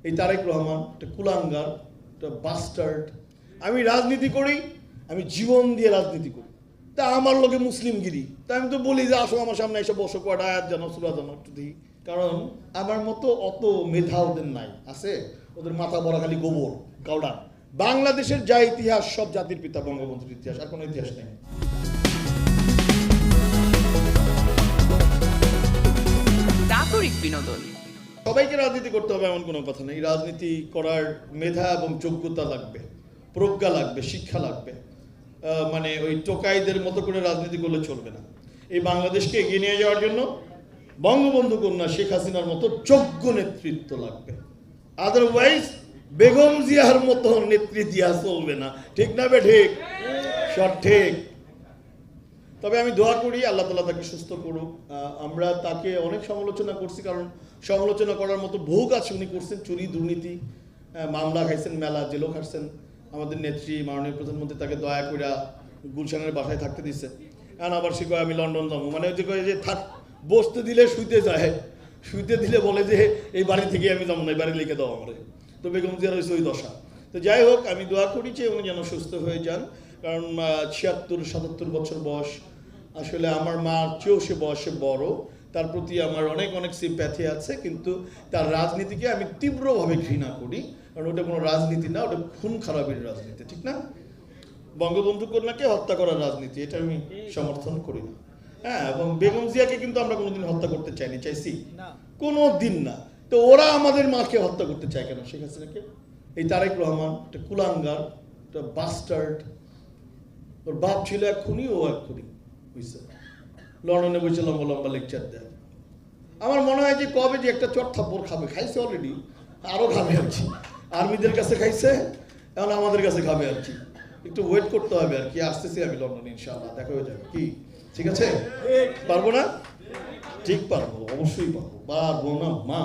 এই তারেক রহমান একটা কুলাঙ্গার, একটা বাস্টার্ড। আমি রাজনীতি করি, আমি জীবন দিয়ে রাজনীতি করি। তা আমার লোকে মুসলিমগিরি, তা আমি তো বলি যে আসো আমার সামনে এসে বসো, কয়টা আয়াত জানো, সূরা জানো একটু দিই। কারণ আমার মতো অত মেধা ওদের নাই, আছে ওদের মাথা ভরা খালি গোবর কাউডা। বাংলাদেশের যা ইতিহাস, সব জাতির পিতা বঙ্গবন্ধুর ইতিহাস, আর কোনো ইতিহাস নেই। নাগরিক বিনোদন। সবাইকে রাজনীতি করতে হবে এমন কোনো কথা নেই। রাজনীতি করার মেধা এবং যোগ্যতা লাগবে, প্রজ্ঞা লাগবে, শিক্ষা লাগবে। মানে ওই টোকাইদের মতো করে রাজনীতি করলে চলবে না। এই বাংলাদেশকে এগিয়ে নিয়ে যাওয়ার জন্য বঙ্গবন্ধু কন্যা শেখ হাসিনার মতো যোগ্য নেতৃত্ব লাগবে। আদারওয়াইজ বেগম জিয়ার মতো নেতৃত্ব দিয়া চলবে না। ঠিক না বে ঠিক? সঠিক। তবে আমি দোয়া করি আল্লাহ তাআলা তাকে সুস্থ করুক। আমরা তাকে অনেক সমালোচনা করছি, কারণ সমালোচনা করার মতো বহু কাজ উনি করছেন। চুরি, দুর্নীতি, মামলা খাইছেন, মেলা জেলও খাটছেন। আমাদের নেত্রী মাননীয় প্রধানমন্ত্রী তাকে দয়া করে গুলশানের বাসায় থাকতে দিচ্ছে। এখন আবার সে কয় আমি লন্ডন যাবো, মানে ওই যে কয় যে থাক, বসতে দিলে শুইতে যায়, শুইতে দিলে বলে যে এই বাড়ি থেকে আমি যাবো না, এই বাড়ি লিখে দাও আমারে। তো বেগম জিয়ার হয়েছে ওই দশা। তো যাই হোক, আমি দোয়া করি যে উনি যেন সুস্থ হয়ে যান। কারণ ৭৬-৭৭ বছর বয়স, আসলে আমার মার চেয়েও সে বয়সে বড়। তার প্রতি আমার অনেক অনেক সিম্প্যাথি আছে, কিন্তু তার রাজনীতিকে আমি তীব্রভাবে ঘৃণা করি। কারণ ওটা কোনো রাজনীতি না, ওটা খুন খারাপের রাজনীতি, ঠিক না? বঙ্গবন্ধু কন্যাকে হত্যা করার রাজনীতি, এটা আমি সমর্থন করি না। হ্যাঁ, এবং বেগম জিয়াকে কিন্তু আমরা কোনোদিন হত্যা করতে চাইনি, চাইছি কোনো দিন না। তো ওরা আমাদের মাকে হত্যা করতে চায় কেন, শেখ হাসিনাকে? এই তারেক রহমান একটা কুলাঙ্গার, একটা বাস্টার্ড। ওর বাপ ছিল এক খুনি, ও এক খুনি বুঝছে। লন্ডনে বসে লম্বা লম্বা লেকচার দেয়। আমার মনে হয় যে কবে যে একটা চট থাপ্পড় খাবে, খাইছে অলরেডি, আরও খাবে আর কি। আর্মিদের কাছে খাইছে, এখন আমাদের কাছে খাবে আর কি। একটু ওয়েট করতে হবে আর কি। আসতেছি আমি লন্ডনে, ইনশাআল্লাহ দেখা হয়ে যাবে। কি ঠিক আছে? পারবো না? ঠিক পারবো, অবশ্যই পারবো। পারবো না মা।